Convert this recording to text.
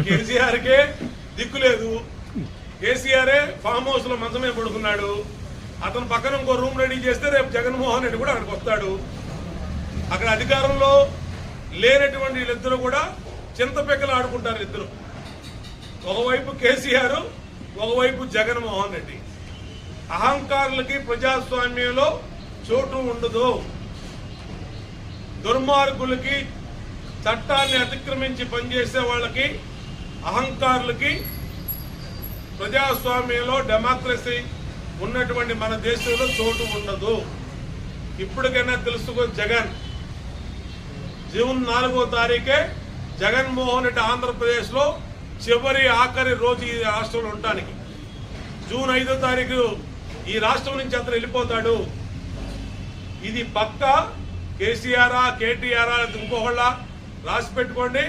కేసీఆర్కే దిక్కు లేదు. కేసీఆరే ఫామ్ హౌస్ లో మంచమే పడుకున్నాడు. అతను పక్కన ఇంకో రూమ్ రెడీ చేస్తే రేపు జగన్మోహన్ రెడ్డి కూడా అక్కడికి వస్తాడు. అక్కడ అధికారంలో లేనటువంటి వీళ్ళిద్దరూ కూడా చింతపెక్కలు ఆడుకుంటారు. ఇద్దరు, ఒకవైపు కేసీఆర్, ఒకవైపు జగన్మోహన్ రెడ్డి. అహంకారులకి ప్రజాస్వామ్యంలో చోటు ఉండదు. దుర్మార్గులకి, చట్టాన్ని అతిక్రమించి పనిచేసే వాళ్ళకి, అహంకారులకి ప్రజాస్వామ్యంలో డెమోక్రసీ ఉన్నటువంటి మన దేశంలో చోటు ఉండదు. ఇప్పటికైనా తెలుసుకో. జూన్ 4వ తారీఖే జగన్మోహన్ రెడ్డి ఆంధ్రప్రదేశ్ లో ఆఖరి రోజు ఈ రాష్ట్రంలో ఉండటానికి. జూన్ 5వ తారీఖు ఈ రాష్ట్రం నుంచి అతను వెళ్ళిపోతాడు. ఇది పక్కా. కేసీఆర్, కేటీఆర్, ఇంకోళ్ళ రాసి పెట్టుకోండి.